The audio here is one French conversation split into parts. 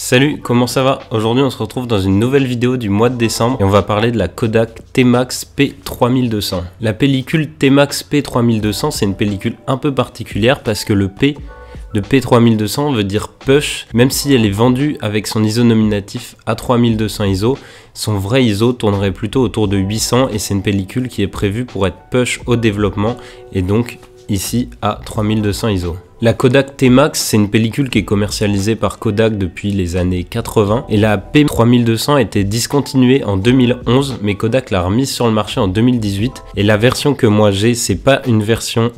Salut, comment ça va? Aujourd'hui on se retrouve dans une nouvelle vidéo du mois de décembre et on va parler de la Kodak T-Max P3200. La pellicule T-Max P3200 c'est une pellicule un peu particulière parce que le P de P3200 veut dire push, même si elle est vendue avec son ISO nominatif à 3200 ISO, son vrai ISO tournerait plutôt autour de 800 et c'est une pellicule qui est prévue pour être push au développement et donc ici à 3200 ISO. La Kodak T-Max, c'est une pellicule qui est commercialisée par Kodak depuis les années 80 et la P3200 a été discontinuée en 2011 mais Kodak l'a remise sur le marché en 2018 et la version que moi j'ai, c'est pas une version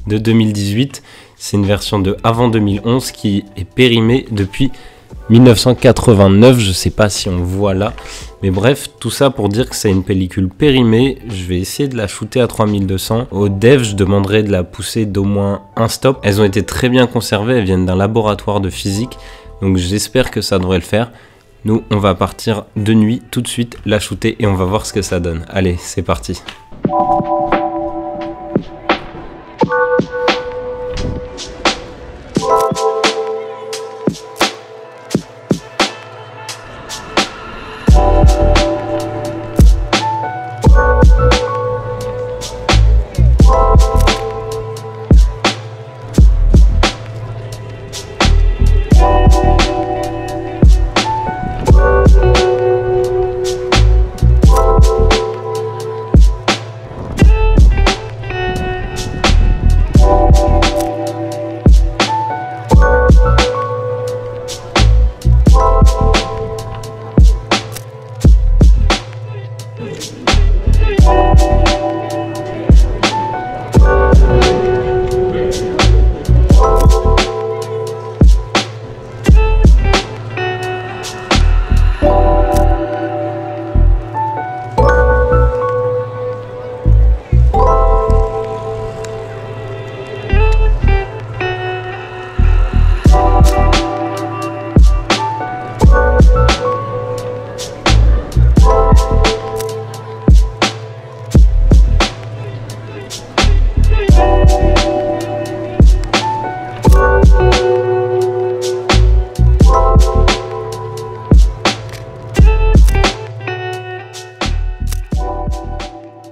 de 2018, c'est une version de avant 2011 qui est périmée depuis 1989, je sais pas si on voit là, mais bref, tout ça pour dire que c'est une pellicule périmée. Je vais essayer de la shooter à 3200. Aux devs, je demanderai de la pousser d'au moins un stop. Elles ont été très bien conservées, elles viennent d'un laboratoire de physique, donc j'espère que ça devrait le faire. Nous, on va partir de nuit tout de suite, la shooter et on va voir ce que ça donne. Allez, c'est parti.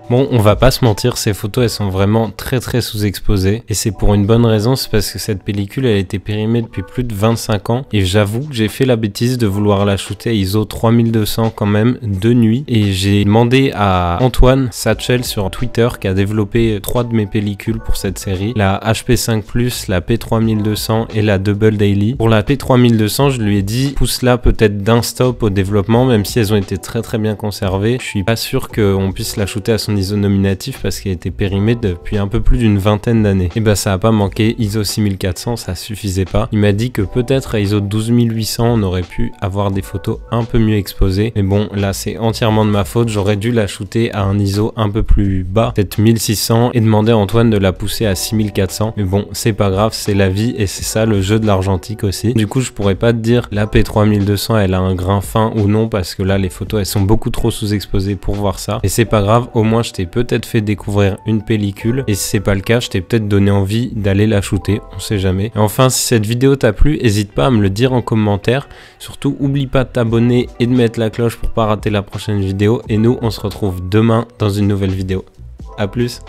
Bon, on va pas se mentir, ces photos elles sont vraiment très sous-exposées et c'est pour une bonne raison, c'est parce que cette pellicule elle a été périmée depuis plus de 25 ans et j'avoue que j'ai fait la bêtise de vouloir la shooter à ISO 3200 quand même de nuit et j'ai demandé à Antoine Satchel sur Twitter qui a développé 3 de mes pellicules pour cette série, la HP5+, la P3200 et la Double Daily. Pour la P3200 je lui ai dit pousse-la peut-être d'un stop au développement même si elles ont été très bien conservées. Je suis pas sûr qu'on puisse la shooter à son ISO nominatif parce qu'elle a été périmée depuis un peu plus d'une vingtaine d'années. Et bah ça a pas manqué, ISO 6400 ça suffisait pas. Il m'a dit que peut-être à ISO 12800 on aurait pu avoir des photos un peu mieux exposées. Mais bon là c'est entièrement de ma faute, j'aurais dû la shooter à un ISO un peu plus bas, peut-être 1600 et demander à Antoine de la pousser à 6400. Mais bon c'est pas grave, c'est la vie et c'est ça le jeu de l'argentique aussi. Du coup je pourrais pas te dire la P3200 elle a un grain fin ou non parce que là les photos elles sont beaucoup trop sous-exposées pour voir ça. Et c'est pas grave, au moins je t'ai peut-être fait découvrir une pellicule et si c'est pas le cas je t'ai peut-être donné envie d'aller la shooter, on sait jamais. Et enfin si cette vidéo t'a plu, n'hésite pas à me le dire en commentaire, surtout oublie pas de t'abonner et de mettre la cloche pour pas rater la prochaine vidéo et nous on se retrouve demain dans une nouvelle vidéo. À plus.